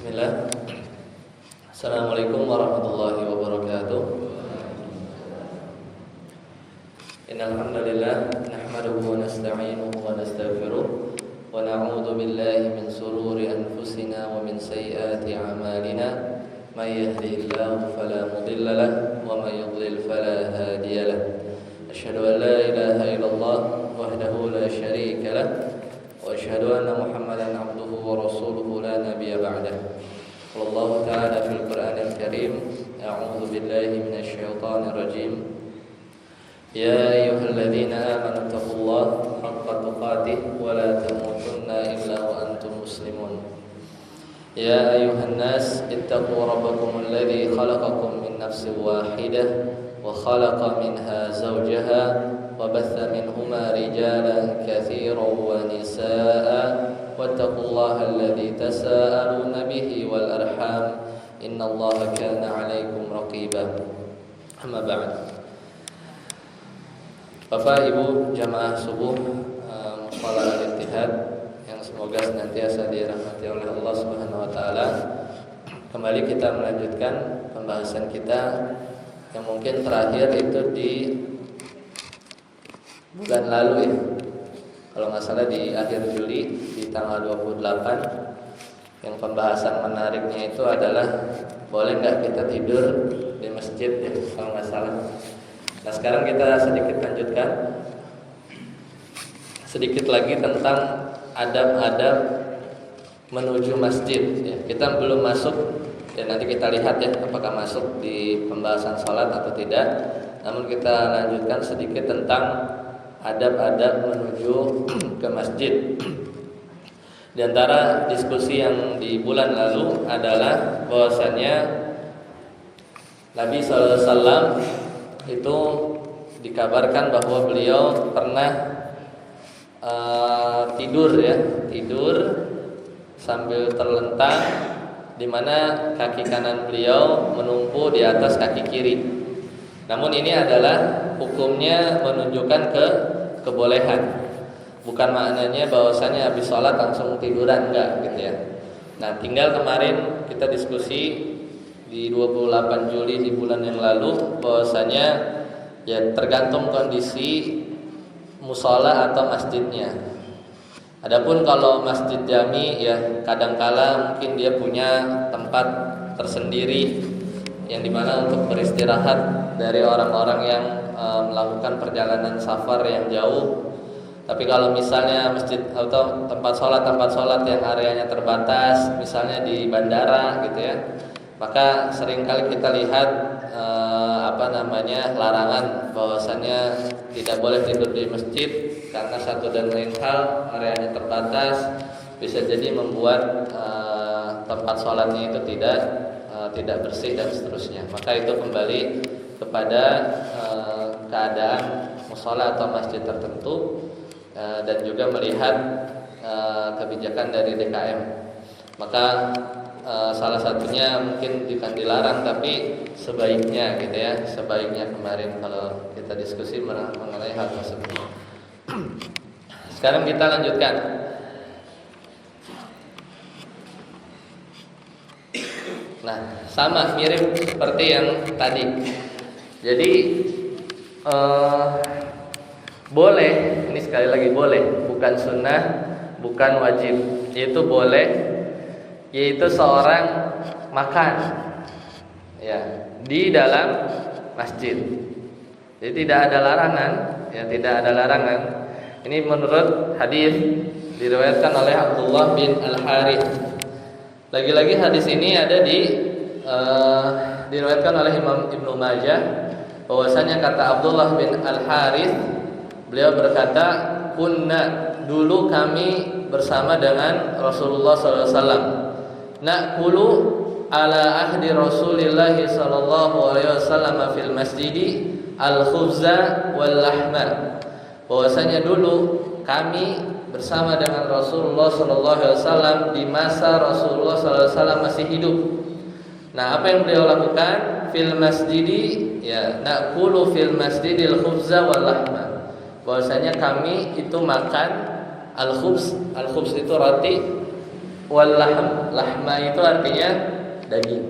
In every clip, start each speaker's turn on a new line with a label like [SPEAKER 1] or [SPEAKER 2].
[SPEAKER 1] Bismillah. Assalamualaikum warahmatullahi wabarakatuh. Innal hamdalillah nahmaduhu wa nasta'inuhu wa nastaghfiruh wa na'udzu billahi min shururi anfusina wa min sayyiati a'malina. May yahdihillahu fala mudilla lahu wa may yudlil fala hadiya lahu. Asyhadu an la ilaha illallah wahdahu la syarika lahu wa asyhadu anna Muhammadan abduhu wa rasuluhu la nabiyya ba'dahu. Wallahu ta'ala fil Qur'anil Karim, a'udzu billahi minasy syaithanir rajim. Ya ayyuhalladzina amanu taqullaha haqqa tuqatih wa la tamutunna illa wa antum muslimun. Ya ayyuhan nas ittaqu rabbakum alladzi khalaqakum min nafsin wahidah wa khalaqa minha zawjaha wa batha minhuma rijalan katsiran wa nisaa'a wattaqullaha alladzi tasaaluna bihi wal arham innallaha kana 'alaikum raqiba. Amma ba'd. Bapak Ibu jamaah subuh Mushola Al-Ittihad yang semoga senantiasa dirahmati oleh Allah Subhanahu wa taala. Kembali kita melanjutkan pembahasan kita yang mungkin terakhir itu di bulan lalu ya. Kalau nggak salah di akhir Juli di tanggal 28. Yang pembahasan menariknya itu adalah boleh nggak kita tidur di masjid ya, kalau nggak salah. Nah sekarang kita sedikit lanjutkan sedikit lagi tentang adab-adab menuju masjid ya. Kita belum masuk dan nanti kita lihat ya apakah masuk di pembahasan sholat atau tidak. Namun kita lanjutkan sedikit tentang adab-adab menuju ke masjid. Di antara diskusi yang di bulan lalu adalah bahwasannya Nabi SAW itu dikabarkan bahwa beliau pernah tidur sambil terlentang, di mana kaki kanan beliau menumpu di atas kaki kiri. Namun ini adalah hukumnya menunjukkan kebolehan. Bukan maknanya bahwasanya habis sholat langsung tiduran, enggak gitu ya. Nah, tinggal kemarin kita diskusi di 28 Juli di bulan yang lalu bahwasanya ya tergantung kondisi mushola atau masjidnya. Adapun kalau masjid jami ya kadangkala mungkin dia punya tempat tersendiri yang dimana untuk beristirahat dari orang-orang yang melakukan perjalanan safar yang jauh. Tapi kalau misalnya masjid atau tempat sholat yang areanya terbatas, misalnya di bandara gitu ya, maka seringkali kita lihat larangan bahwasannya tidak boleh tidur di masjid karena satu dan lain hal areanya terbatas, bisa jadi membuat tempat sholatnya itu tidak bersih dan seterusnya. Maka itu kembali kepada keadaan mushola atau masjid tertentu dan juga melihat kebijakan dari DKM. Maka salah satunya mungkin bukan dilarang tapi sebaiknya gitu ya, sebaiknya kemarin kalau kita diskusi mengenai hal tersebut. Sekarang kita lanjutkan. Nah, sama mirip seperti yang tadi. Jadi boleh, ini sekali lagi boleh, bukan sunnah, bukan wajib. Yaitu boleh, yaitu seorang makan ya di dalam masjid. Jadi tidak ada larangan, ya tidak ada larangan. Ini menurut hadis diriwayatkan oleh Abdullah bin Al-Harith. Lagi-lagi hadis ini ada diriwayatkan oleh Imam Ibnu Majah, bahwasanya kata Abdullah bin Al-Harith, beliau berkata, "Kunna, dulu kami bersama dengan Rasulullah SAW, na'kulu ala ahdi Rasulillah sallallahu alaihi wasallam fil masjidi al-khubza wal lahma." Bahwasanya dulu kami bersama dengan Rasulullah sallallahu alaihi wasallam di masa Rasulullah sallallahu alaihi wasallam masih hidup. Nah, apa yang beliau lakukan? Fil masjidi ya, na'kulu fil masjidil khubza wal lahma. Bahwasanya kami itu makan al-khubz itu roti wal lahm. Lahma itu artinya daging.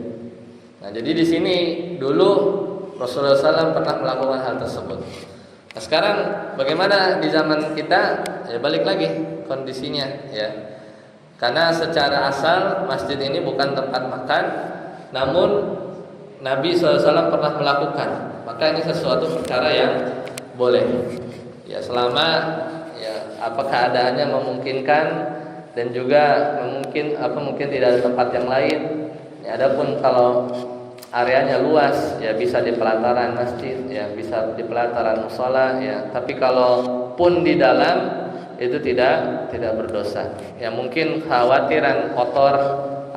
[SPEAKER 1] Nah, jadi di sini dulu Rasulullah SAW pernah melakukan hal tersebut. Nah, sekarang bagaimana di zaman kita? Ya balik lagi kondisinya ya. Karena secara asal masjid ini bukan tempat makan, namun Nabi SAW pernah melakukan. Maka ini sesuatu perkara yang boleh. Ya selama ya apa keadaannya memungkinkan dan juga mungkin tidak ada tempat yang lain. Ya, adapun kalau areanya luas ya bisa di pelataran masjid, ya bisa di pelataran mushola ya. Tapi kalau pun di dalam itu tidak berdosa. Ya mungkin khawatiran kotor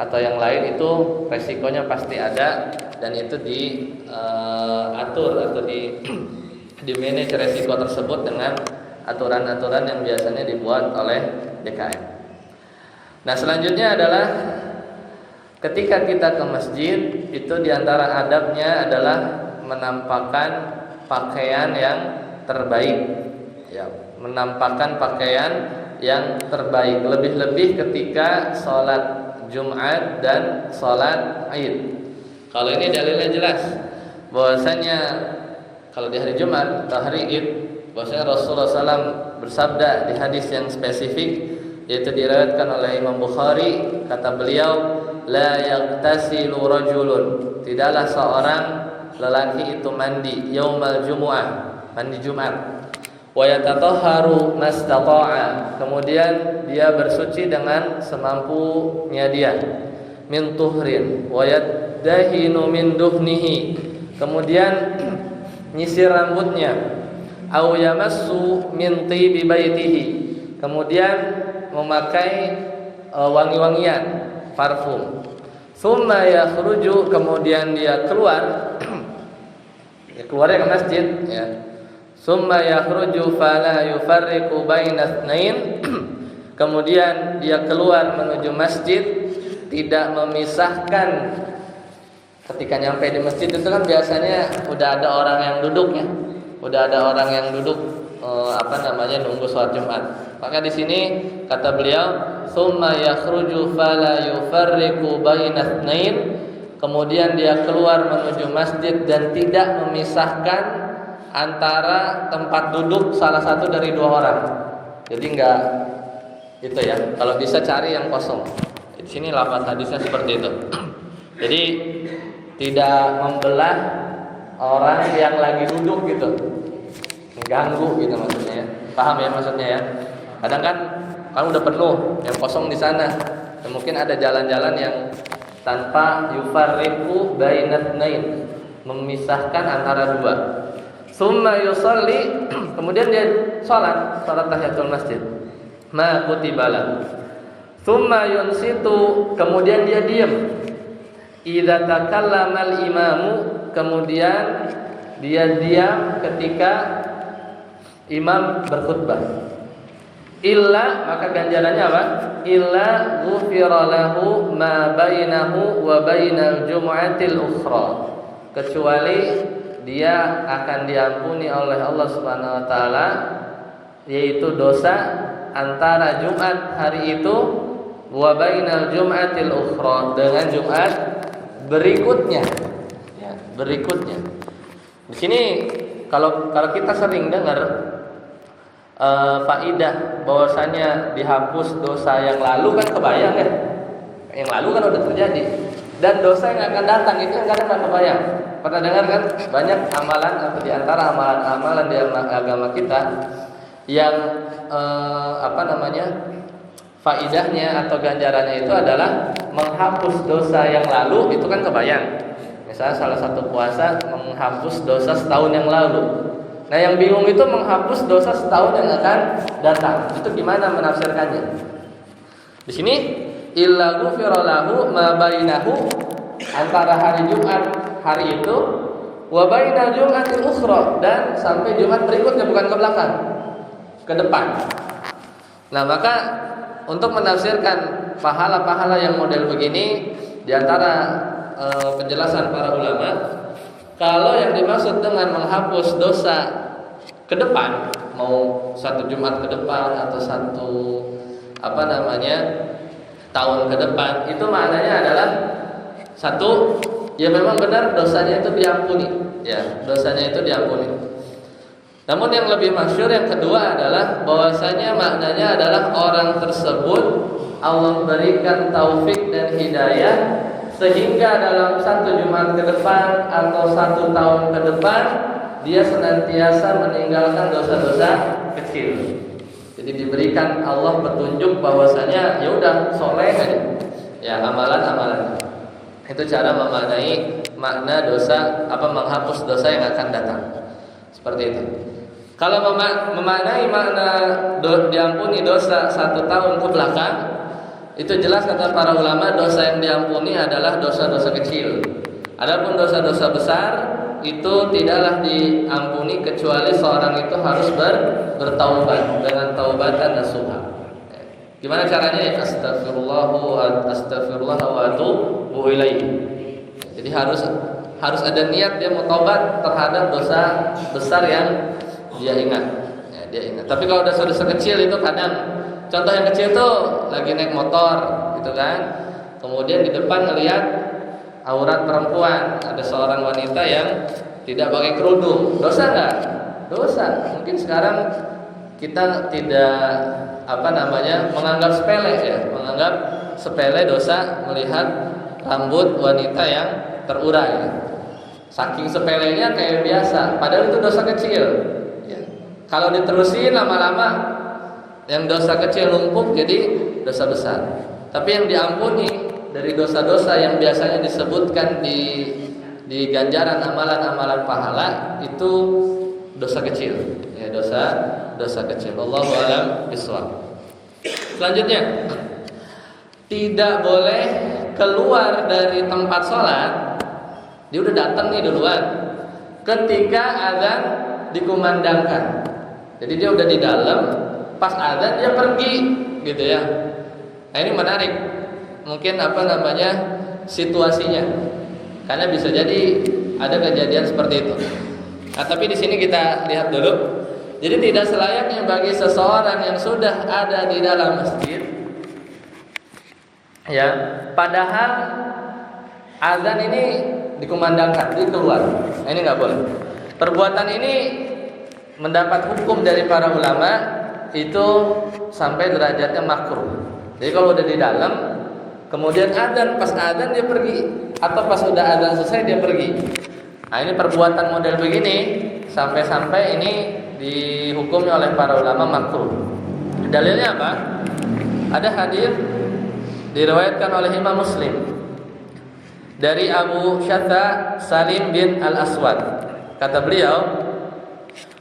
[SPEAKER 1] atau yang lain itu resikonya pasti ada dan itu diatur atau di manage resiko tersebut dengan aturan-aturan yang biasanya dibuat oleh DKM. Nah, selanjutnya adalah ketika kita ke masjid itu diantara adabnya adalah menampakkan pakaian yang terbaik. Ya, menampakkan pakaian yang terbaik. Lebih-lebih ketika sholat Jumat dan sholat Id. Kalau ini dalilnya jelas bahwasanya kalau di hari Jumat atau hari Id, bahwasanya Rasulullah SAW bersabda di hadis yang spesifik, yaitu diriwayatkan oleh Imam Bukhari, kata beliau, la yaghtasilu rajulun, tidaklah seorang lelaki itu mandi yaumal jumu'ah, mandi Jumat, wa yatatahharu mastata'a, kemudian dia bersuci dengan semampunya dia, min tuhrin wa yadahinu min duhnihi, kemudian nyisir rambutnya, au yamassu min tibi baitihi, kemudian memakai wangi-wangian, parfum. Tsumma yakhruju, kemudian dia keluar keluarnya ke masjid ya. Tsumma yakhruju fala yufarriqu baina itsnain, kemudian dia keluar menuju masjid tidak memisahkan. Ketika nyampe di masjid itu kan biasanya udah ada orang yang duduk ya. Udah ada orang yang duduk nunggu sholat Jumat. Maka di sini kata beliau, "Tsumma yakhruju fala yufarriqu baina itsnain", kemudian dia keluar menuju masjid dan tidak memisahkan antara tempat duduk salah satu dari dua orang. Jadi enggak itu ya. Kalau bisa cari yang kosong. Di sini lafaz hadisnya seperti itu. Jadi tidak membelah orang yang lagi duduk gitu, mengganggu gitu maksudnya ya. Paham ya maksudnya ya? Kadang kan udah penuh, yang kosong di sana. Dan mungkin ada jalan-jalan yang tanpa yufarriqu bainatsnain, memisahkan antara dua. Summa yusalli, kemudian dia salat tahiyatul masjid. Ma kutibala. Summa yunsitu, kemudian dia diam. Idza takallama al-imamu, kemudian dia diam ketika imam berkhutbah. Illa, maka ganjarannya apa? Illa ghufira lahu ma bainahu wa bainal jumu'atil ukhra, kecuali dia akan diampuni oleh Allah Subhanahu wa taala, yaitu dosa antara Jumat hari itu wa bainal jumu'atil ukhra, dengan Jumat berikutnya. Ya, berikutnya. Di sini kalau kita sering dengar faidah bahwasanya dihapus dosa yang lalu, kan kebayang ya. Yang lalu kan udah terjadi, dan dosa yang akan datang itu yang kadang nggak kebayang. Pernah dengar kan banyak amalan atau di antara amalan-amalan di agama kita yang faidahnya atau ganjarannya itu adalah menghapus dosa yang lalu, itu kan kebayang. Misalnya salah satu puasa menghapus dosa setahun yang lalu. Nah, yang bingung itu menghapus dosa setahun yang akan datang. Itu gimana menafsirkannya? Di sini illa ghufira lahu ma bainahu, antara hari Jumat hari itu wa bainal jum'atil ukhra, dan sampai Jumat berikutnya, bukan ke belakang, ke depan. Nah, maka untuk menafsirkan pahala-pahala yang model begini, di antara penjelasan para ulama, kalau yang dimaksud dengan menghapus dosa ke depan, mau satu Jumat ke depan atau satu tahun ke depan, itu maknanya adalah satu, ya memang benar dosanya itu diampuni, ya dosanya itu diampuni. Namun yang lebih masyhur yang kedua adalah bahwasanya maknanya adalah orang tersebut Allah berikan taufik dan hidayah sehingga dalam 1 Jumat ke depan atau 1 tahun ke depan dia senantiasa meninggalkan dosa-dosa kecil. Jadi diberikan Allah petunjuk bahwasanya ya udah soleh aja, ya amalan-amalan. Itu cara memaknai makna dosa, menghapus dosa yang akan datang. Seperti itu. Kalau memaknai makna diampuni dosa 1 tahun ke belakang, itu jelas kata para ulama dosa yang diampuni adalah dosa-dosa kecil. Adapun dosa-dosa besar itu tidaklah diampuni kecuali seorang itu harus bertaubat dengan taubatan nasuha. Gimana caranya? Ya astagfirullah wa atubu ilaihi. Jadi harus ada niat dia mau taubat terhadap dosa besar yang dia ingat. Ya, dia ingat. Tapi kalau dosa-dosa kecil itu kadang, contoh yang kecil tuh lagi naik motor gitu kan. Kemudian di depan ngelihat aurat perempuan, ada seorang wanita yang tidak pakai kerudung. Dosa enggak? Dosa. Mungkin sekarang kita tidak menganggap sepele ya, menganggap sepele dosa melihat rambut wanita yang terurai. Saking sepelenya kayak biasa, padahal itu dosa kecil. Ya. Kalau diterusin lama-lama yang dosa kecil lumpuh jadi dosa besar. Tapi yang diampuni dari dosa-dosa yang biasanya disebutkan di ganjaran amalan-amalan pahala itu dosa kecil. Ya, dosa kecil. Allahu a'lam bishawab. Selanjutnya, tidak boleh keluar dari tempat sholat. Dia udah datang nih duluan ketika azan dikumandangkan. Jadi dia udah di dalam, pas azan dia pergi gitu ya. Nah ini menarik. Mungkin situasinya. Karena bisa jadi ada kejadian seperti itu. Nah, tapi di sini kita lihat dulu. Jadi tidak selayaknya bagi seseorang yang sudah ada di dalam masjid, ya, padahal azan ini dikumandangkan, dia keluar. Nah, ini nggak boleh. Perbuatan ini mendapat hukum dari para ulama itu sampai derajatnya makruh. Jadi kalau udah di dalam, kemudian azan, pas azan dia pergi, atau pas udah azan selesai dia pergi. Nah ini perbuatan model begini sampai ini dihukumi oleh para ulama makruh. Dalilnya apa? Ada hadis diriwayatkan oleh Imam Muslim dari Abu Syatha Salim bin Al-Aswad. Kata beliau,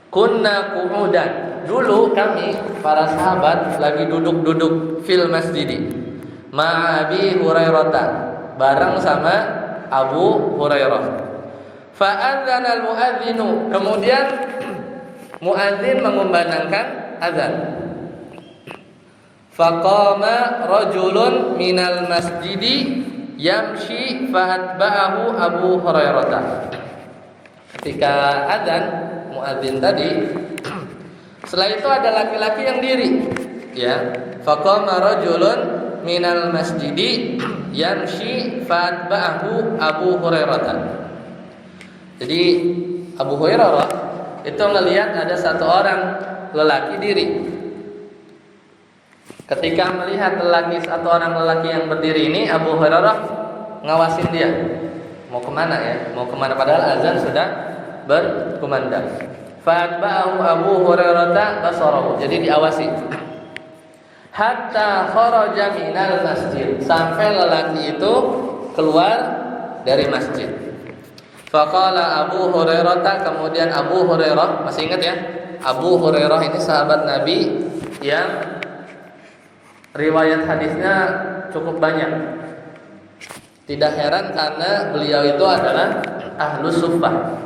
[SPEAKER 1] kunna qu'udan. Dulu kami para sahabat lagi duduk-duduk fil masjidi ma'abi Hurairah, bareng sama Abu Hurairah. Fa'adzana al-mu'adzinu, kemudian muadzin mengumandangkan azan. Faqama rajulun minal masjidi yamshi fa'atba'ahu Abu Hurairah. Ketika azan muadzin tadi, setelah itu ada laki-laki yang diri, ya. Faqama rajulun minal masjidi yamshi fa'atba'ahu Abu Hurairah. Jadi Abu Hurairah itu melihat ada satu orang lelaki diri. Ketika melihat satu orang lelaki yang berdiri ini, Abu Hurairah ngawasin dia. Mau kemana ya? Mau kemana? Padahal azan sudah berkumandang. Fa'atba'ahu Abu Hurairah basarahu. Jadi diawasi. Hatta kharaja minal masjid. Sampai lelaki itu keluar dari masjid. Faqala Abu Hurairah, kemudian Abu Hurairah, masih ingat ya? Abu Hurairah ini sahabat Nabi yang riwayat hadisnya cukup banyak. Tidak heran karena beliau itu adalah ahlus suffah.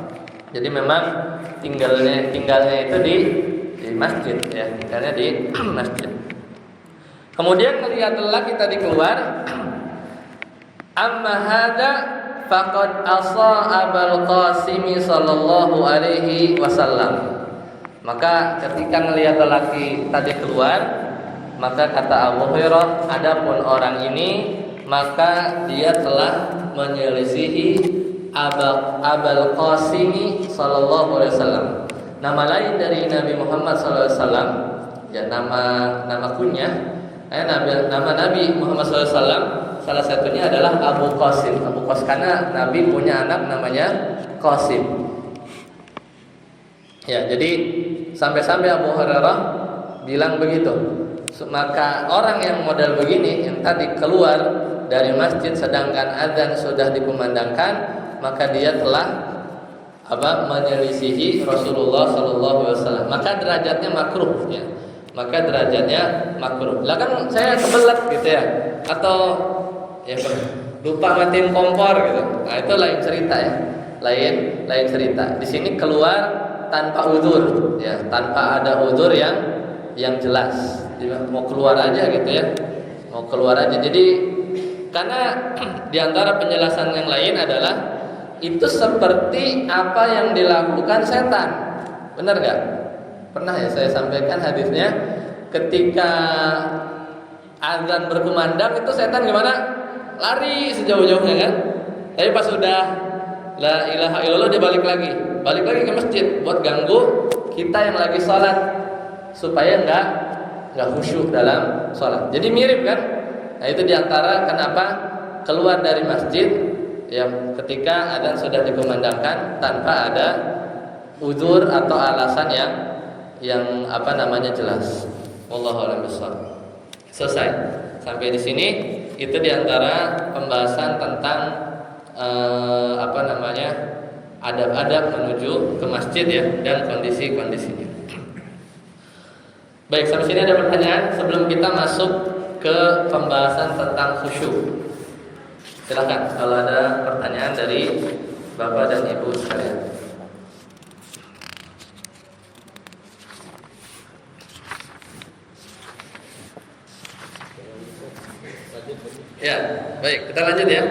[SPEAKER 1] Jadi memang tinggalnya itu di masjid ya, tinggalnya di masjid. Kemudian melihat lelaki tadi keluar, amma hada faqad asa Abul Qasim sallallahu alaihi wasallam. Maka ketika melihat lelaki tadi keluar, Maka kata Abu Hurairah, adapun orang ini maka dia telah menyelisihi Abul Qasim sallallahu alaihi wasallam. Nama lain dari Nabi Muhammad sallallahu alaihi wasallam, ya nama kunyah, nama Nabi Muhammad sallallahu alaihi wasallam salah satunya adalah Abu Qasim. Abu Qasim karena Nabi punya anak namanya Qasim. Ya, jadi sampai-sampai Abu Hurairah bilang begitu. Maka orang yang model begini yang tadi keluar dari masjid sedangkan azan sudah dikumandangkan, maka dia telah menyelisihi Rasulullah sallallahu alaihi wasallam. Maka derajatnya makruh ya. Maka derajatnya makruh. Lah kan saya kebelet gitu ya. Atau ya lupa matiin kompor gitu. Nah, itu lain cerita ya. Lain cerita. Di sini keluar tanpa uzur ya, tanpa ada uzur yang jelas. Jadi, mau keluar aja gitu ya. Mau keluar aja. Jadi karena diantara penjelasan yang lain adalah itu seperti apa yang dilakukan setan. Benar nggak? Pernah ya saya sampaikan hadisnya, ketika azan berkumandang itu setan gimana? Lari sejauh-jauhnya kan. Tapi pas sudah la ilaha illallah dia balik lagi ke masjid buat ganggu kita yang lagi sholat supaya nggak khusyuk dalam sholat. Jadi mirip kan? Nah itu diantara kenapa keluar dari masjid ya ketika azan sudah dikumandangkan tanpa ada uzur atau alasan yang jelas. Wallahu a'lam bishawab. Selesai. Sampai di sini itu diantara pembahasan tentang adab-adab menuju ke masjid ya dan kondisi-kondisinya. Baik, sampai sini ada pertanyaan sebelum kita masuk ke pembahasan tentang khusyuk. Silakan kalau ada pertanyaan dari Bapak dan Ibu sekalian. Ya, baik, kita lanjut ya.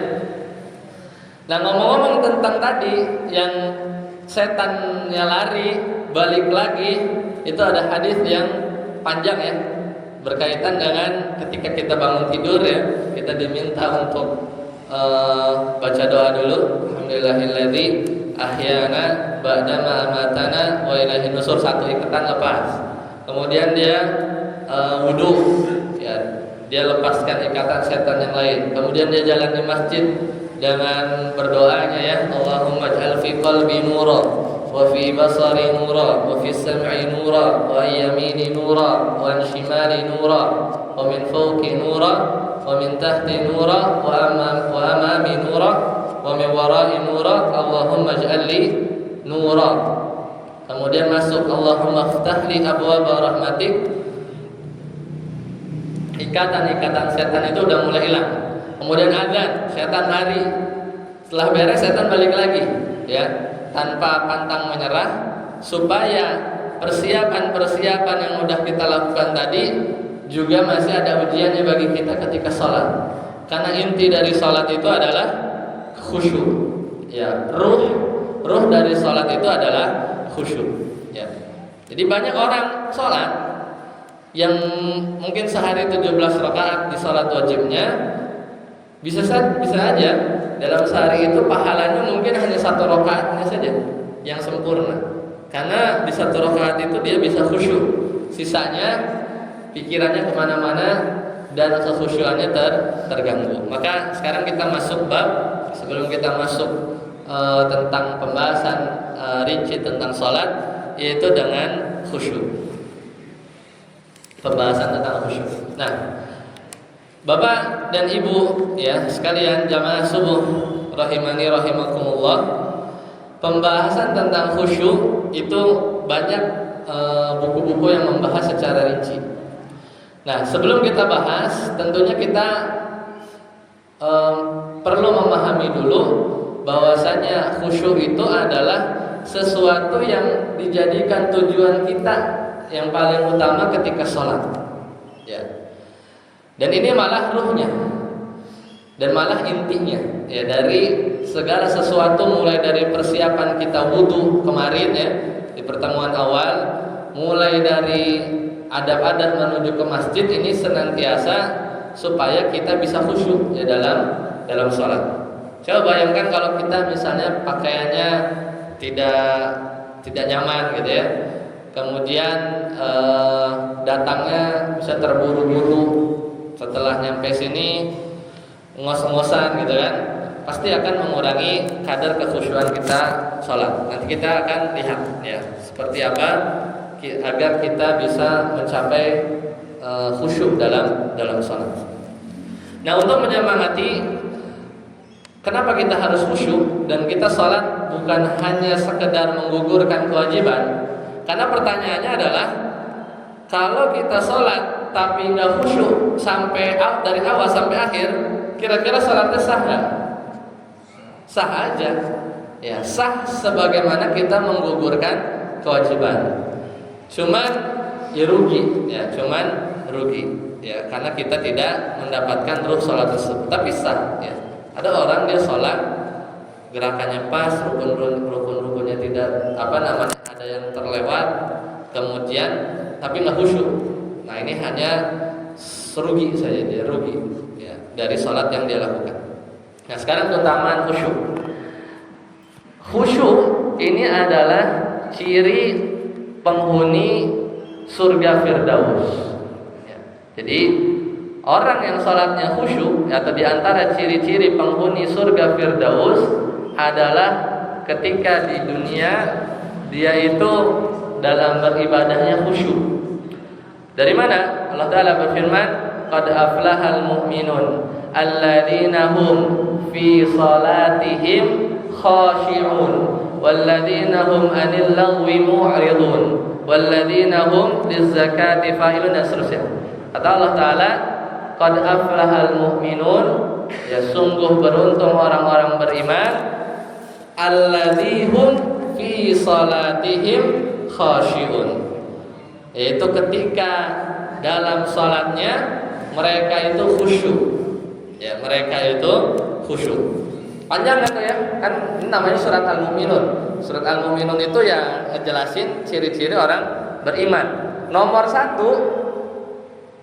[SPEAKER 1] Nah, ngomong-ngomong tentang tadi yang setannya lari balik lagi, itu ada hadis yang panjang ya, berkaitan dengan ketika kita bangun tidur ya, kita diminta untuk baca doa dulu. Alhamdulillahilladzi ahyana ba'dama amatana wa ilaihin nusur, satu ikatan lepas. Kemudian dia wudu ya, dia lepaskan ikatan setan yang lain. Kemudian dia jalan di masjid dengan berdoanya ya, Allahumma ij'al fi qalbi nura wa fi basari nura wa fi sam'i nura wa yamini nura wa an shimali nura wa min fawqi nura wa min tahti nura wa amami nura wa min wara'i nura, Allahumma ij'al li nura. Kemudian masuk, Allahumma iftah li abwaaba rahmatik. Ikatan-ikatan setan itu udah mulai hilang. Kemudian azan, setan lari. Setelah beres setan balik lagi ya, tanpa pantang menyerah, supaya persiapan-persiapan yang udah kita lakukan tadi juga masih ada ujiannya bagi kita ketika sholat. Karena inti dari sholat itu adalah khusyuk ya, ruh dari sholat itu adalah khusyuk ya. Jadi banyak orang sholat yang mungkin sehari 17 rakaat di sholat wajibnya, bisa aja dalam sehari itu pahalanya mungkin hanya 1 rakaatnya saja yang sempurna. Karena di 1 rakaat itu dia bisa khusyuk, sisanya pikirannya kemana-mana dan kekhusyuannya terganggu. Maka sekarang kita masuk bab, sebelum kita masuk tentang pembahasan rinci tentang sholat, yaitu dengan khusyuk. Pembahasan tentang khusyuk. Nah, Bapak dan Ibu ya sekalian jamaah subuh rahimani rahimakumullah, pembahasan tentang khusyuk itu banyak buku-buku yang membahas secara rinci. Nah, sebelum kita bahas, tentunya kita perlu memahami dulu bahwasanya khusyuk itu adalah sesuatu yang dijadikan tujuan kita yang paling utama ketika sholat ya. Dan ini malah ruhnya dan malah intinya ya, dari segala sesuatu, mulai dari persiapan kita wudu kemarin ya di pertemuan awal, mulai dari adab-adab menuju ke masjid ini senantiasa supaya kita bisa khusyuk ya dalam sholat. Coba bayangkan kalau kita misalnya pakaiannya tidak nyaman gitu ya, kemudian datangnya bisa terburu-buru, setelah nyampe sini ngos-ngosan gitu kan, pasti akan mengurangi kadar kekhusyuan kita sholat. Nanti kita akan lihat ya seperti apa agar kita bisa mencapai khusyuk dalam sholat. Nah, untuk menyemangati kenapa kita harus khusyuk dan kita sholat bukan hanya sekedar menggugurkan kewajiban. Karena pertanyaannya adalah kalau kita sholat tapi nggak khusyuk dari awal sampai akhir, kira-kira sholatnya sah nggak? Sah aja, ya sah sebagaimana kita menggugurkan kewajiban. Cuman rugi, ya karena kita tidak mendapatkan ruh sholat tersebut. Tapi sah, ya. Ada orang dia sholat gerakannya pas, rukun-rukunnya tidak ada yang terlewat, kemudian tapi nggak khusyuk. Nah ini hanya rugi saja, dia rugi ya dari sholat yang dia lakukan. Nah sekarang keutamaan khusyuk. Khusyuk ini adalah ciri penghuni surga Firdaus ya. Jadi orang yang sholatnya khusyuk atau diantara ciri-ciri penghuni surga Firdaus adalah ketika di dunia dia itu dalam beribadahnya khusyuk. Dari mana? Allah Ta'ala berfirman, qad aflahal mu'minun alladzina hum fi salatihim khashi'un walladzina hum 'anil lagwi mu'ridun walladzina hum lizzakati fa'ilun dan seterusnya. Kata Allah Ta'ala, qad aflahal mu'minun, ya sungguh beruntung orang-orang beriman, alladzihum fi salatihim khashi'un, yaitu ketika dalam salatnya mereka itu khusyuk. Ya, mereka itu khusyuk. Panjang kan ya? Kan ini namanya surat Al-Mu'minun. Surat Al-Mu'minun itu yang ngejelasin ciri-ciri orang beriman. Nomor 1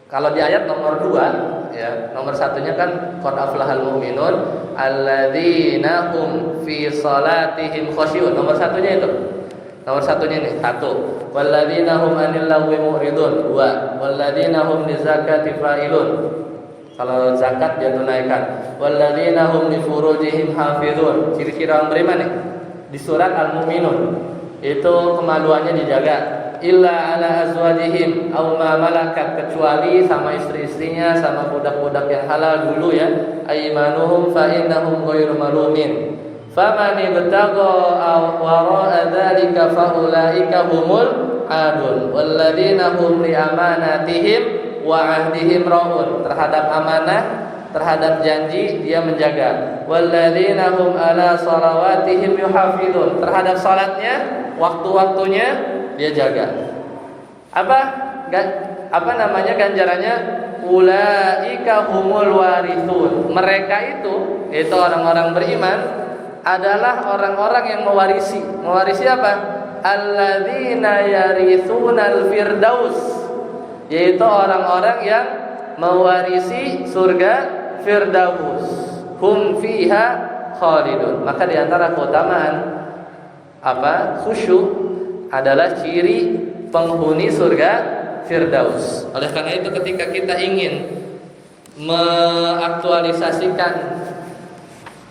[SPEAKER 1] kalau di ayat nomor 2 ya, nomor 1-nya kan qad aflahal mu'minun alladzina hum fi salatihim khashi'un. Nomor 1-nya itu. Nomor 1-nya nih, 1. Walladzina hum 'anil lagwi mu'ridun. 2. Walladzina hum lizakati fa'ilun. Kalau zakat dia tunaikan. Walladzina hum li furujihim hafizun. Ciri-ciri orang beriman nih di surat Al-Mu'minun. Itu kemaluannya dijaga. Illa ala azwajihim aw ma malakat, kecuali sama istri-istrinya, sama budak-budak yang halal dulu ya. Aymanuhum fa innahum ghairu malumin. Faman ibtagha wara'a dzalika fa ulaika humul adun. Walladzina hum li amanatihim wa ahdihim raun, terhadap amanah, terhadap janji dia menjaga. Walladzina hum ala salawatihim yuhafizun, terhadap salatnya, waktu-waktunya dia jaga. Apa namanya ganjarannya? Ulaika humul warithun. Mereka itu, yaitu orang-orang beriman, adalah orang-orang yang mewarisi. Mewarisi apa? Alladzina yarithunal firdaus, yaitu orang-orang yang mewarisi surga Firdaus. Hum fiha khalidun. Maka di antara keutamaan khusyuk adalah ciri penghuni surga Firdaus. Oleh karena itu ketika kita ingin mengaktualisasikan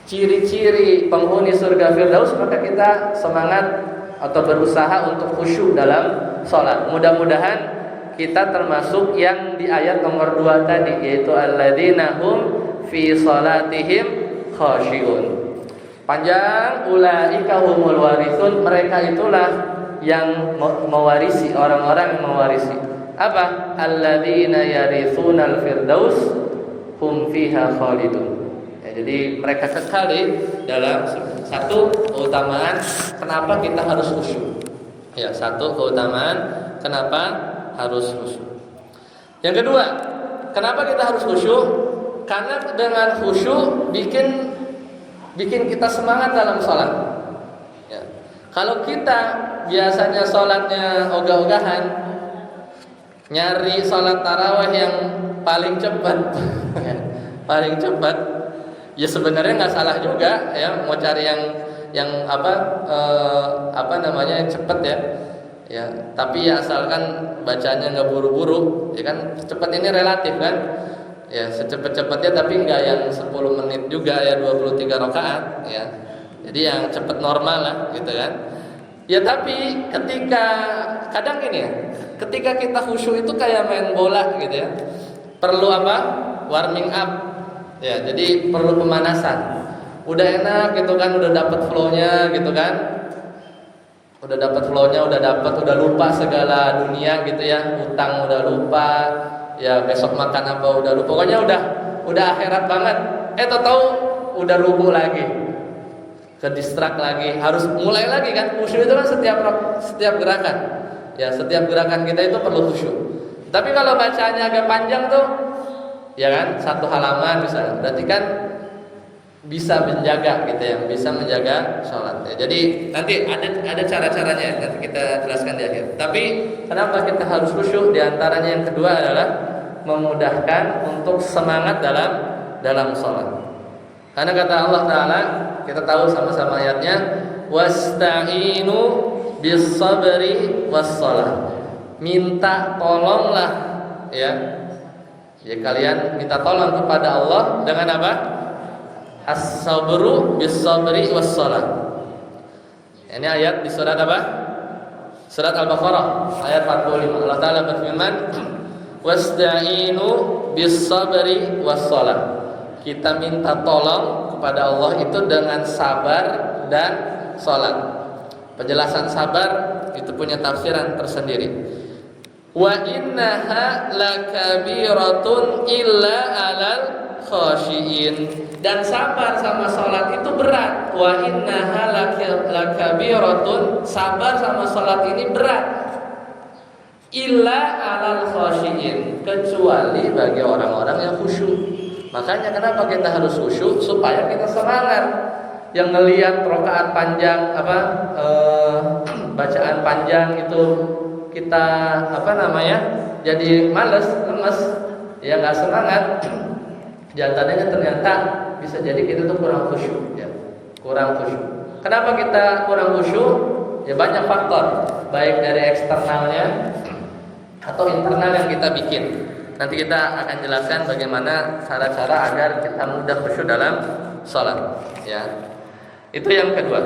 [SPEAKER 1] ciri-ciri penghuni surga Firdaus, maka kita semangat atau berusaha untuk khusyuk dalam sholat. Mudah-mudahan kita termasuk yang di ayat nomor 2 tadi, yaitu alladzina hum fi salatihim khashi'un. Panjang, ulaika humul warithun, mereka itulah yang mewarisi, orang-orang yang mewarisi. Apa? Alladzina yarithunal firdaus hum fiha khalidun. Ya, jadi mereka kekal dalam satu keutamaan kenapa kita harus khusyuk. Ya, satu keutamaan kenapa harus khusyuk. Yang kedua, kenapa kita harus khusyuk? Karena dengan khusyuk bikin kita semangat dalam sholat. Ya. Kalau kita biasanya sholatnya ogah-ogahan, nyari sholat tarawih yang paling cepat, paling cepat. Ya sebenarnya nggak salah juga ya, mau cari yang apa namanya cepat ya. Ya, tapi ya asalkan bacanya nggak buru-buru, ya kan cepat ini relatif kan. Ya secepat-cepatnya tapi nggak yang 10 menit juga ya 23 rakaat ya. Jadi yang cepat normal lah gitu kan. Ya tapi ketika kadang ini ya, ketika kita khusyuk itu kayak main bola gitu ya. Perlu apa? Warming up. Ya, jadi perlu pemanasan. Udah enak gitu kan, udah dapat flow-nya gitu kan. Udah dapat flow-nya, udah lupa segala dunia gitu ya. Utang udah lupa, ya besok makan apa udah lupa. Pokoknya udah akhirat banget. Tahu udah rubuh lagi. Ke distract lagi, harus mulai lagi kan. Khusyuk itu kan setiap gerakan. Ya, setiap gerakan kita itu perlu khusyuk. Tapi kalau bacanya agak panjang tuh, ya kan, 1 halaman misalnya, berarti kan bisa menjaga gitu ya, bisa menjaga sholat ya. Jadi nanti ada cara-caranya, nanti kita jelaskan di akhir. Tapi kenapa kita harus khusyuk? Di antaranya yang kedua adalah memudahkan untuk semangat dalam sholat. Karena kata Allah Ta'ala, kita tahu sama-sama ayatnya, wasta'inu bis sabri was shalah. Minta tolonglah ya. Ya kalian minta tolong kepada Allah dengan apa? As-sabru bis-sabri was-shalah. Ini ayat di surat apa? Surat Al-Baqarah ayat 45. Allah Taala berfirman, "Wasta'inu bis-sabri was-shalah." Kita minta tolong kepada Allah itu dengan sabar dan salat. Penjelasan sabar itu punya tafsiran tersendiri. Wa innaha lakabiratun illa 'alal khashiin. Dan sabar sama salat itu berat. Wa innaha lakabiratun, sabar sama salat ini berat. Illa 'alal khashiin, kecuali bagi orang-orang yang khusyuk. Makanya kenapa kita harus khusyuk? Supaya kita semangat. Yang ngelihat rakaat panjang bacaan panjang itu kita jadi malas, lemes, ya nggak semangat. Jantannya ternyata bisa jadi kita tuh kurang khusyuk ya. Kurang khusyuk. Kenapa kita kurang khusyuk? Ya banyak faktor, baik dari eksternalnya atau internal yang kita bikin. Nanti kita akan jelaskan bagaimana cara-cara agar kita mudah khusyuk dalam sholat ya. Itu yang kedua.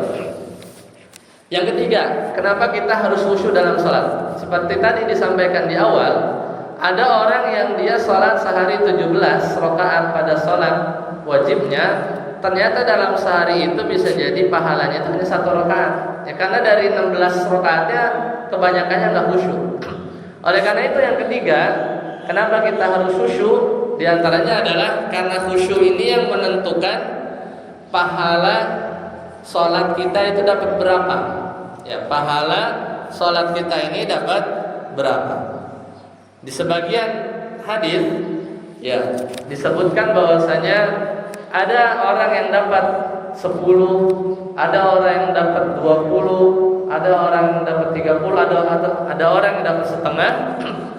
[SPEAKER 1] Yang ketiga, kenapa kita harus khusyuk dalam sholat? Seperti tadi disampaikan di awal, ada orang yang dia sholat sehari 17 rakaat pada sholat wajibnya, ternyata dalam sehari itu bisa jadi pahalanya itu hanya 1 rakaat ya, karena dari 16 rakaatnya kebanyakannya nggak khusyuk. Oleh karena itu yang ketiga, kenapa kita harus khusyuk? Di antaranya adalah karena khusyuk ini yang menentukan pahala sholat kita itu dapat berapa. Ya, pahala sholat kita ini dapat berapa? Di sebagian hadis ya disebutkan bahwasanya ada orang yang dapat 10, ada orang yang dapat 20, ada orang yang dapat 30, ada orang yang dapat setengah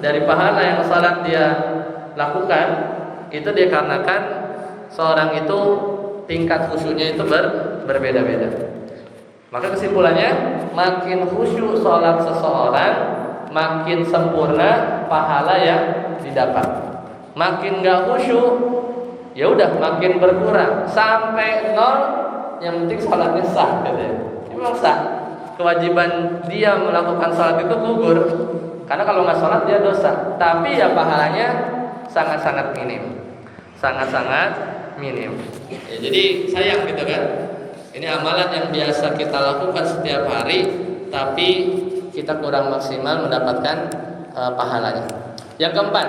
[SPEAKER 1] dari pahala yang salat dia lakukan. Itu dikarenakan seorang itu tingkat khusyuknya itu berbeda-beda. Maka kesimpulannya, makin khusyuk salat seseorang, makin sempurna pahala yang didapat. Makin gak khusyuk, ya udah makin berkurang sampai 0, yang penting salatnya sah katanya. Memang sah. Kewajiban dia melakukan salat itu gugur. Karena kalau nggak salat dia dosa. Tapi ya pahalanya sangat-sangat minim. Sangat-sangat minim. Ya, jadi sayang gitu kan. Ini amalan yang biasa kita lakukan setiap hari, tapi kita kurang maksimal mendapatkan pahalanya. Yang keempat,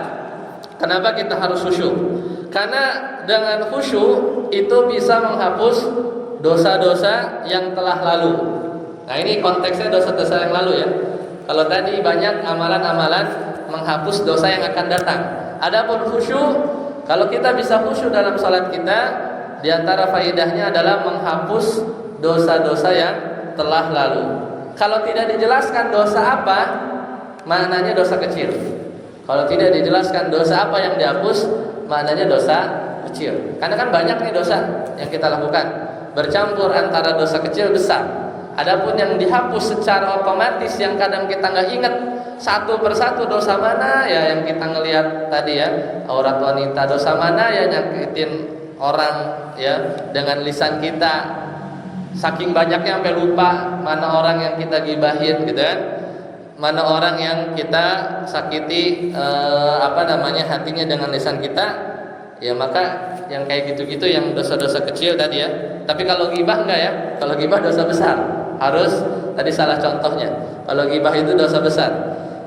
[SPEAKER 1] kenapa kita harus khusyuk? Karena dengan khusyuk itu bisa menghapus dosa-dosa yang telah lalu. Nah ini konteksnya dosa-dosa yang lalu ya. Kalau tadi banyak amalan-amalan menghapus dosa yang akan datang. Adapun khusyuk, kalau kita bisa khusyuk dalam salat kita, di antara faedahnya adalah menghapus dosa-dosa yang telah lalu. Kalau tidak dijelaskan dosa apa, maknanya dosa kecil. Kalau tidak dijelaskan dosa apa yang dihapus, maknanya dosa kecil. Karena kan banyak nih dosa yang kita lakukan, bercampur antara dosa kecil besar. Adapun yang dihapus secara otomatis yang kadang kita nggak ingat satu persatu, dosa mana ya yang kita ngelihat tadi ya, aurat wanita, dosa mana ya nyakitin orang ya dengan lisan kita, saking banyaknya sampai lupa mana orang yang kita gibahin gitu kan, mana orang yang kita sakiti hatinya dengan lisan kita, ya maka yang kayak gitu-gitu yang dosa-dosa kecil tadi ya. Tapi kalau gibah enggak ya, kalau gibah dosa besar, harus tadi salah contohnya. Kalau gibah itu dosa besar.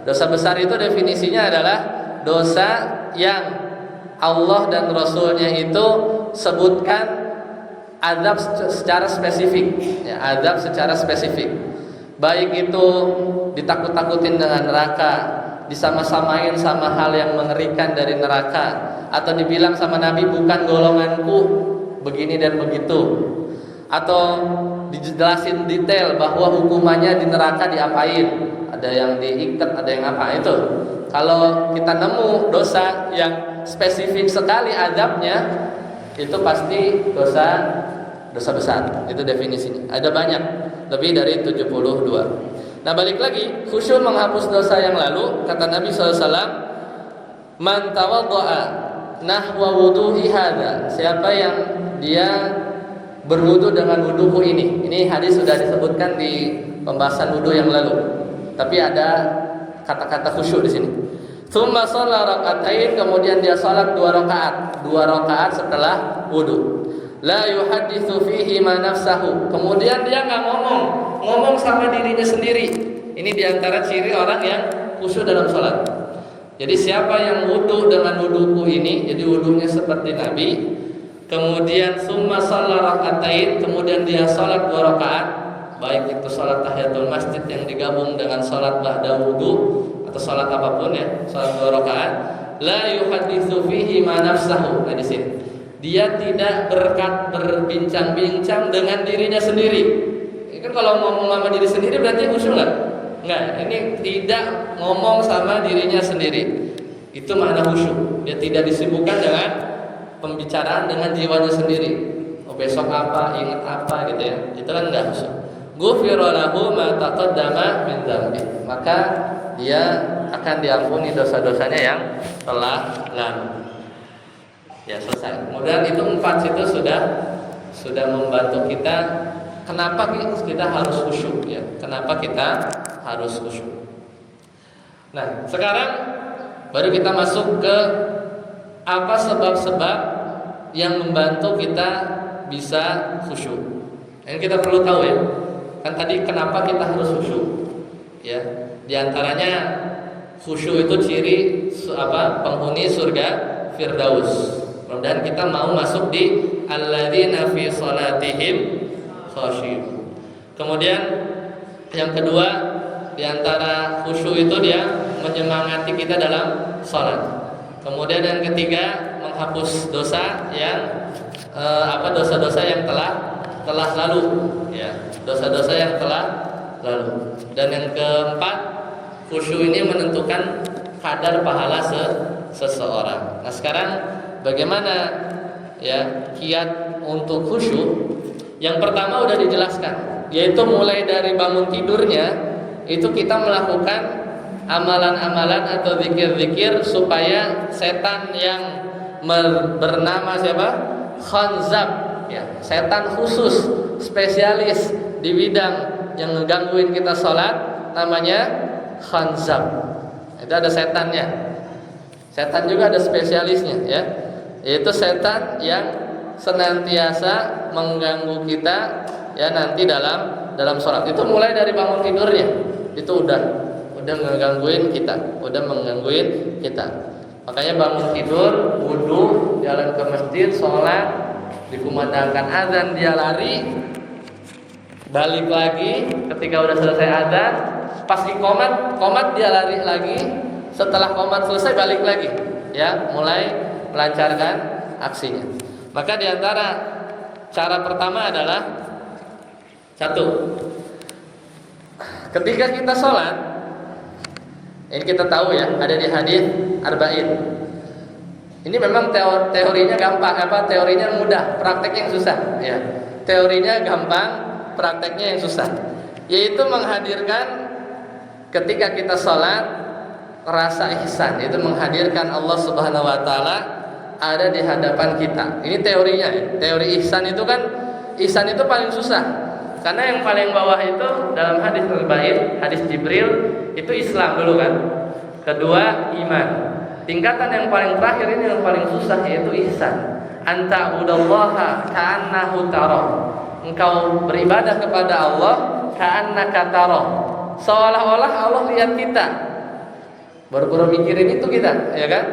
[SPEAKER 1] Dosa besar itu definisinya adalah dosa yang Allah dan Rasulnya itu sebutkan azab secara spesifik, ya, azab secara spesifik. Baik itu ditakut-takutin dengan neraka, disama-samain sama hal yang mengerikan dari neraka, atau dibilang sama Nabi bukan golonganku begini dan begitu, atau dijelasin detail bahwa hukumannya di neraka diapain, ada yang diikat, ada yang apa itu. Kalau kita nemu dosa yang spesifik sekali azabnya, itu pasti dosa besar. Itu definisinya. Ada banyak, lebih dari 72. Nah, balik lagi, khusyuk menghapus dosa yang lalu. Kata Nabi SAW, man tawaddo'a nahwa wudu'i hadza, siapa yang dia berwudu dengan wuduku ini. Ini hadis sudah disebutkan di pembahasan wudu yang lalu, tapi ada kata-kata khusyuk di sini. Tsumma shalla raka'atain, kemudian dia salat 2 rakaat setelah wudu. La yuhadditsu fihi ma nafsahu, kemudian dia enggak ngomong sama dirinya sendiri. Ini diantara ciri orang yang khusyuk dalam salat. Jadi siapa yang wudu dengan wuduku ini, jadi wudunya seperti Nabi, kemudian summa shalla raka'atain, kemudian dia salat 2 rakaat, baik itu salat tahiyatul masjid yang digabung dengan salat ba'da wudu atau salat apapun ya, salat 2 rakaat, la yuhadditsu fihi ma nafsahu. Nah, di sini dia tidak berbincang-bincang dengan dirinya sendiri. Ini kan kalau ngomong sama diri sendiri berarti khusyuk enggak? Enggak, ini tidak ngomong sama dirinya sendiri. Itu makna khusyuk. Dia tidak disibukkan dengan pembicaraan dengan jiwanya sendiri. Oh, besok apa, ingat apa gitu ya. Itu kan enggak khusyuk. Ghufira lahu ma taqaddama min dzambi. Maka dia akan diampuni dosa-dosanya yang telah lalu. Ya, selesai. Kemudian itu 4 situ sudah membantu kita. Kenapa kita harus khusyuk ya? Kenapa kita harus khusyuk? Nah, sekarang baru kita masuk ke apa sebab-sebab yang membantu kita bisa khusyuk. Yang kita perlu tahu ya. Kan tadi kenapa kita harus khusyuk? Ya, di antaranya khusyuk itu ciri penghuni surga Firdaus. Dan kita mau masuk di alladzina fi salatihim khashi'un. Kemudian yang kedua, di antara khusyuk itu dia menyemangati kita dalam salat. Kemudian yang ketiga, menghapus dosa yang dosa-dosa yang telah lalu ya, dosa-dosa yang telah lalu. Dan yang keempat, khusyuk ini menentukan kadar pahala seseorang. Nah, sekarang bagaimana ya kiat untuk khusyuk? Yang pertama udah dijelaskan, yaitu mulai dari bangun tidurnya itu kita melakukan amalan-amalan atau zikir-zikir supaya setan yang bernama siapa? Khanzab ya, setan khusus spesialis di bidang yang ngegangguin kita sholat, namanya khanzab. Itu ada setannya. Setan juga ada spesialisnya ya. Yaitu setan yang senantiasa mengganggu kita ya nanti dalam sholat. Itu mulai dari bangun tidurnya. Itu udah ngegangguin kita, udah menggangguin kita. Makanya bangun tidur, wudu, jalan ke masjid, sholat, dikumandangkan azan dia lari, balik lagi ketika udah selesai azan, pas qomat dia lari lagi, setelah qomat selesai balik lagi, ya mulai melancarkan aksinya. Maka diantara cara pertama adalah satu, ketika kita sholat, Ini kita tahu ya, ada di hadis Arba'in. Ini memang teorinya gampang, teorinya mudah, prakteknya yang susah. Ya, teorinya gampang, prakteknya yang susah. Yaitu menghadirkan ketika kita sholat rasa ihsan, yaitu menghadirkan Allah Subhanahu Wa Taala ada di hadapan kita. Ini teorinya. Teori ihsan itu kan, ihsan itu paling susah. Karena yang paling bawah itu dalam hadis Arba'in, hadis Jibril itu Islam dulu kan. Kedua iman. Tingkatan yang paling terakhir ini yang paling susah yaitu ihsan. Anta udallaha ka'annahu tarah. Engkau beribadah kepada Allah ka'annaka tarah. Seolah-olah Allah lihat kita. Baru-baru mikirin itu kita, ya kan?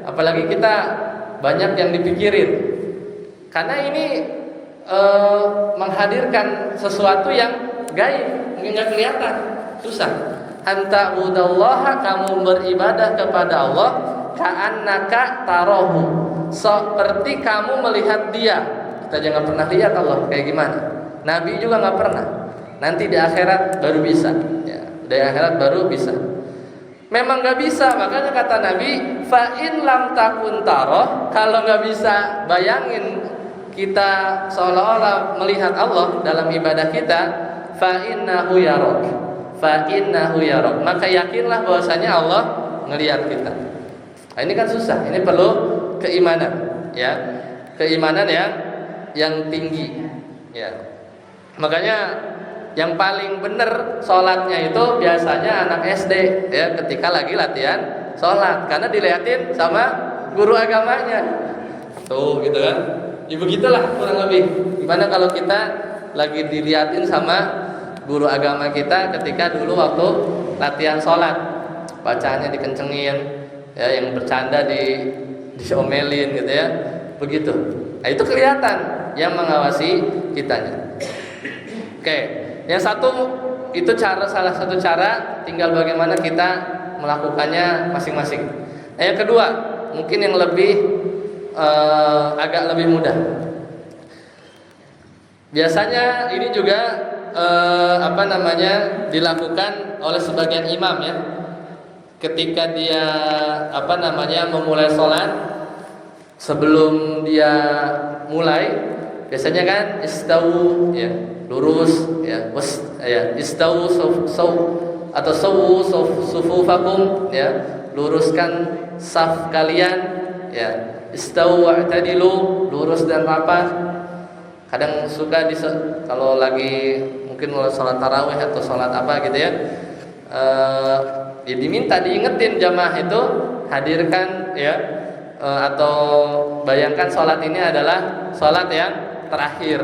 [SPEAKER 1] Apalagi kita banyak yang dipikirin. Karena ini menghadirkan sesuatu yang gaib, mungkin nggak kelihatan, susah. Anta udallaha, kamu beribadah kepada Allah ka'annaka tarahu, seperti kamu melihat Dia. Kita jangan pernah lihat Allah kayak gimana. Nabi juga nggak pernah. Nanti di akhirat baru bisa. Ya, di akhirat baru bisa. Memang nggak bisa, makanya kata Nabi, fa in lam takun taroh, kalau nggak bisa bayangin kita seolah-olah melihat Allah dalam ibadah kita, fa innahu yarok, maka yakinlah bahwasanya Allah ngelihat kita. Nah, ini kan susah, ini perlu keimanan, ya, keimanan yang tinggi, ya. Makanya yang paling benar sholatnya itu biasanya anak SD, ya, ketika lagi latihan sholat, karena dilihatin sama guru agamanya, tuh gitu kan. Ya begitulah kurang lebih. Gimana kalau kita lagi diliatin sama guru agama kita ketika dulu waktu latihan sholat, bacaannya dikencengin, ya, yang bercanda diomelin gitu ya, begitu. Nah, itu kelihatan yang mengawasi kitanya. Oke, yang satu itu salah satu cara, tinggal bagaimana kita melakukannya masing-masing. Nah, yang kedua mungkin yang lebih agak lebih mudah. Biasanya ini juga dilakukan oleh sebagian imam, ya. Ketika dia memulai sholat, sebelum dia mulai, biasanya kan istawu, ya, lurus, ya, istawu atau sawu sufufakum, ya, luruskan saf kalian, ya. Istawu wa'tadilu, lurus dan rapat. Kadang suka kalau lagi mungkin mulai sholat tarawih atau sholat apa gitu ya, diminta diingetin jamaah itu, hadirkan, ya, atau bayangkan sholat ini adalah sholat yang terakhir,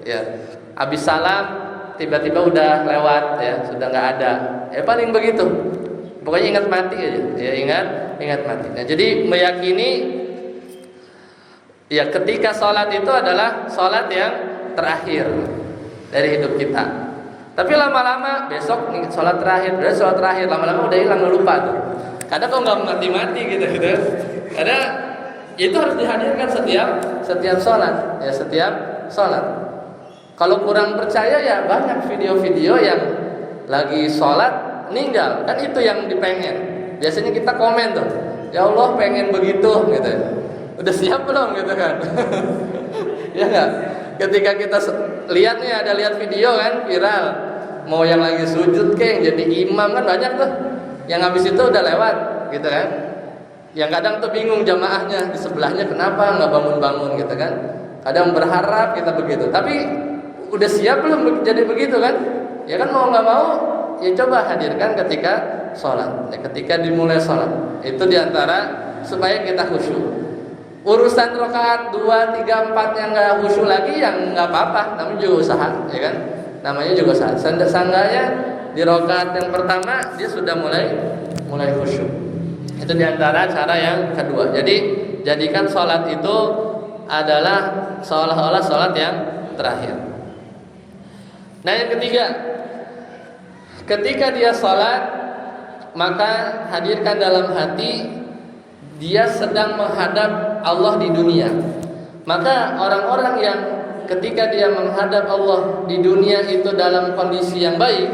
[SPEAKER 1] ya. Habis salam tiba-tiba udah lewat, ya, sudah nggak ada, ya, paling begitu. Pokoknya ingat mati aja, ya, ingat mati. Nah, jadi meyakini, ya, ketika sholat itu adalah sholat yang terakhir dari hidup kita. Tapi lama-lama besok sholat terakhir, lama-lama udah hilang, lupa tuh. Kadang kok nggak mati-mati gitu. Karena itu harus dihadirkan setiap sholat, ya, setiap sholat. Kalau kurang percaya, ya, banyak video-video yang lagi sholat meninggal, kan itu yang dipengen. Biasanya kita komen tuh, ya Allah pengen begitu gitu. Udah siap belum gitu kan? Ya enggak? Ketika kita lihat video kan viral, mau yang lagi sujud yang jadi imam kan banyak tuh. Yang habis itu udah lewat gitu kan. Yang kadang tuh bingung jamaahnya di sebelahnya kenapa nggak bangun-bangun gitu kan. Kadang berharap kita begitu. Tapi udah siap belum jadi begitu kan? Ya kan, mau nggak mau ya coba hadirkan ketika sholat, ya, ketika dimulai sholat. Itu diantara supaya kita khusyuk. Urusan rakaat 2, 3, 4 yang nggak khusyuk lagi, yang nggak apa-apa, namanya juga usaha, ya kan? Namanya juga usaha. Sangganya di rakaat yang pertama dia sudah mulai khusyuk. Itu diantara cara yang kedua. Jadi jadikan sholat itu adalah seolah-olah sholat yang terakhir. Nah, yang ketiga, ketika dia sholat, maka hadirkan dalam hati dia sedang menghadap Allah di dunia. Maka orang-orang yang ketika dia menghadap Allah di dunia itu dalam kondisi yang baik,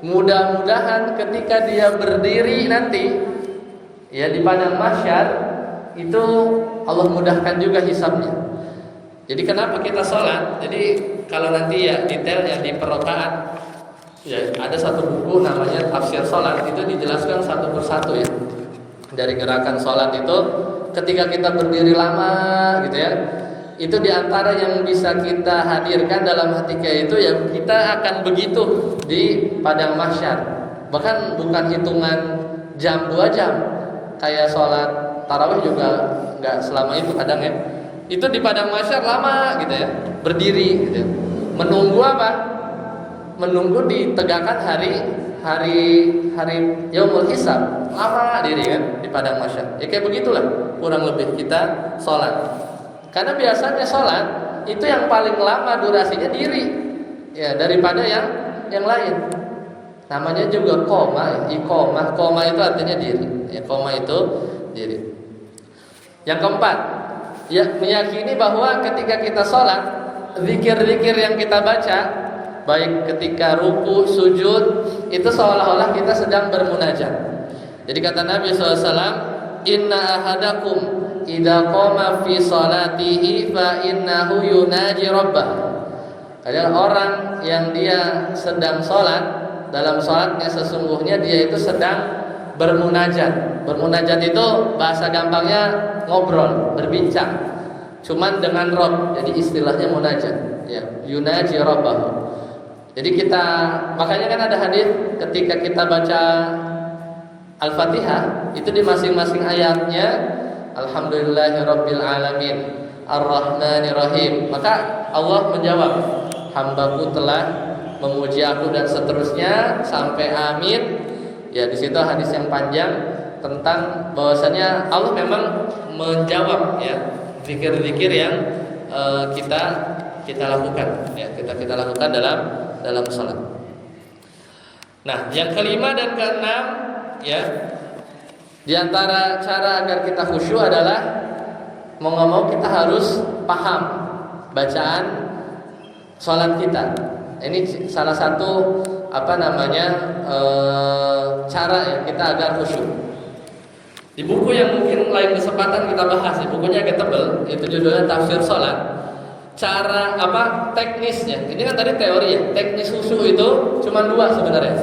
[SPEAKER 1] Mudah-mudahan ketika dia berdiri nanti ya di padang mahsyar itu Allah mudahkan juga hisabnya. Jadi kenapa kita sholat? Jadi kalau nanti ya detailnya di perokaan ya ada satu buku namanya Tafsir Sholat, itu dijelaskan satu persatu ya dari gerakan sholat itu. Ketika kita berdiri lama gitu ya, itu diantara yang bisa kita hadirkan dalam hati kita itu ya kita akan begitu di padang mahsyar. Bahkan bukan hitungan jam 2 jam, kayak sholat tarawih juga nggak selama itu kadang ya. Itu di padang mahsyar lama gitu ya, berdiri gitu ya. Menunggu apa? Menunggu ditegakkan hari yaumul hisab. Lama diri kan di padang mahsyar. Ya kayak begitulah kurang lebih kita sholat. Karena biasanya sholat itu yang paling lama durasinya diri ya daripada yang lain. Namanya juga koma, iqomah. Koma itu artinya diri. Ya, koma itu diri. Yang keempat, ya meyakini bahwa ketika kita sholat, zikir-zikir yang kita baca, baik ketika ruku, sujud, itu seolah-olah kita sedang bermunajat. Jadi kata Nabi SAW, Inna ahadakum idza qama fi salatihi fa innahu yunaji rabbah. Adalah orang yang dia sedang sholat, dalam sholatnya sesungguhnya dia itu sedang bermunajat. Bermunajat itu bahasa gampangnya ngobrol, berbincang. Cuman dengan Rabb, jadi istilahnya munajat. Ya, yunaji rabbahu. Jadi kita, makanya kan ada hadis ketika kita baca Al-Fatihah, itu di masing-masing ayatnya Alhamdulillahirabbil alamin Ar-Rahmanir Rahim. Maka Allah menjawab, hambaku telah memuji aku dan seterusnya sampai amin. Ya di situ hadis yang panjang tentang bahwasanya Allah memang menjawab ya zikir-zikir yang kita lakukan ya kita lakukan dalam salat. Nah, yang kelima dan keenam ya di antara cara agar kita khusyuk adalah mau nggak mau kita harus paham bacaan salat kita. Ini salah satu cara ya kita agar khusyuk. Di buku yang mungkin lain kesempatan kita bahas, ya, bukunya agak tebal, itu judulnya Tafsir Sholat. Cara teknisnya, ini kan tadi teori ya, teknis khusyuk itu cuma 2 sebenarnya.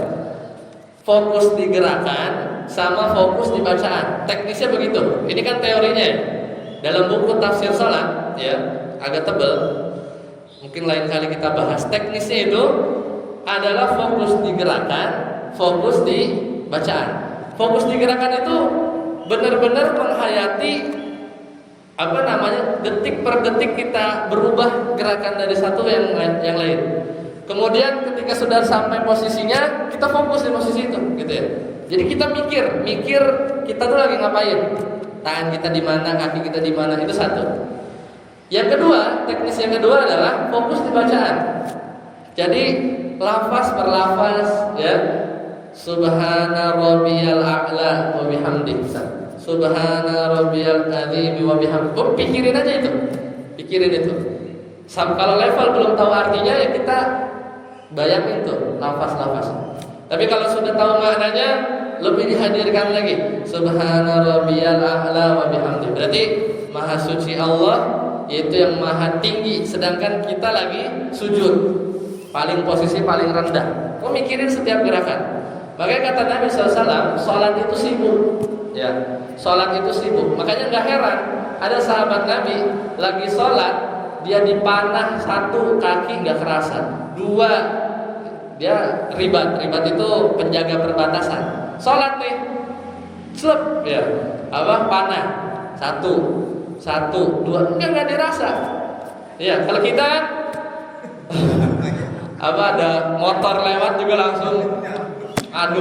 [SPEAKER 1] Fokus di gerakan sama fokus di bacaan. Teknisnya begitu. Ini kan teorinya ya. Dalam buku Tafsir Sholat ya, agak tebal. Mungkin lain kali kita bahas. Teknisnya itu adalah fokus di gerakan, fokus di bacaan. Fokus di gerakan itu benar-benar menghayati detik per detik kita berubah gerakan dari satu yang lain. Kemudian ketika sudah sampai posisinya, kita fokus di posisi itu, gitu ya. Jadi kita mikir kita tuh lagi ngapain, tangan kita di mana, kaki kita di mana, itu satu. Yang kedua, teknis yang kedua adalah fokus di bacaan. Jadi lafaz per lafaz ya. Subhana rabbiyal a'la wa bihamdihi. Subhana rabbiyal azim wa bihamdihi. Pikirin aja itu. Pikirin itu. Kalau level belum tahu artinya ya kita bayangin tuh lafaz-lafaz. Tapi kalau sudah tahu maknanya lebih dihadirkan lagi. Subhana rabbiyal a'la wa bihamdihi. Berarti maha suci Allah, yaitu yang maha tinggi, sedangkan kita lagi sujud. Posisi paling rendah. Kau mikirin setiap gerakan. Makanya kata Nabi SAW, sholat itu sibuk. Ya, sholat itu sibuk. Makanya nggak heran ada sahabat Nabi lagi sholat, dia dipanah 1 kaki nggak kerasa, 2 dia ribat itu penjaga perbatasan. Sholat nih, slep ya, panah 1, 2 nggak dirasa. Ya, kalau kita ada motor lewat juga langsung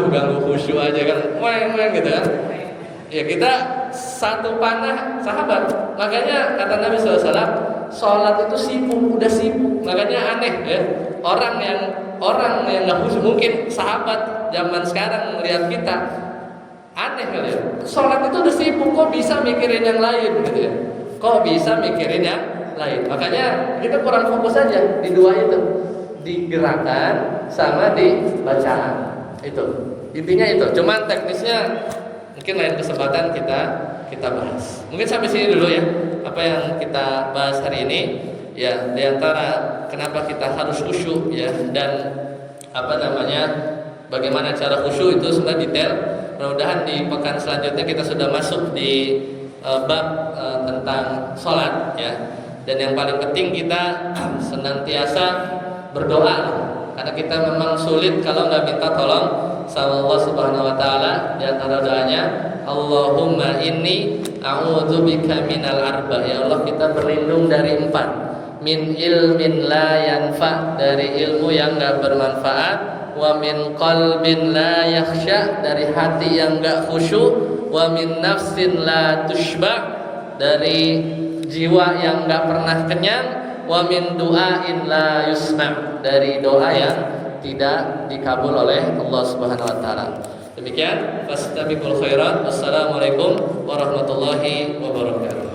[SPEAKER 1] ganggu khusyuk aja kan, gitu kan. Ya kita 1 panah sahabat. Makanya kata Nabi SAW, sholat itu sibuk, udah sibuk. Makanya aneh ya, orang yang nggak khusyuk, mungkin sahabat zaman sekarang melihat kita aneh kali ya. Sholat itu udah sibuk, kok bisa mikirin yang lain gitu ya. Kok bisa mikirin yang lain. Makanya kita kurang fokus aja di 2 itu, di gerakan sama di bacaan. itu intinya itu. Cuman teknisnya mungkin lain kesempatan kita bahas. Mungkin sampai sini dulu ya apa yang kita bahas hari ini. Ya, diantara kenapa kita harus khusyuk ya, dan bagaimana cara khusyuk itu sudah detail. Mudah-mudahan di pekan selanjutnya kita sudah masuk di bab tentang sholat ya. Dan yang paling penting kita senantiasa berdoa, karena kita memang sulit kalau nggak minta tolong sama Allah Subhanahu Wa Taala. Di antara doanya, Allahumma inni a'udzubika minal arba. Ya Allah, kita berlindung dari 4. Min ilmin la yanfa, dari ilmu yang enggak bermanfaat. Wa min qalbin la yakhsha, dari hati yang enggak khusyuk. Wa min nafsin la tushba, dari jiwa yang enggak pernah kenyang. Wa min du'ain la yusma', dari doa yang tidak dikabul oleh Allah Subhanahu wa taala. Demikian, fastabiqul khairat. Wassalamualaikum warahmatullahi wabarakatuh.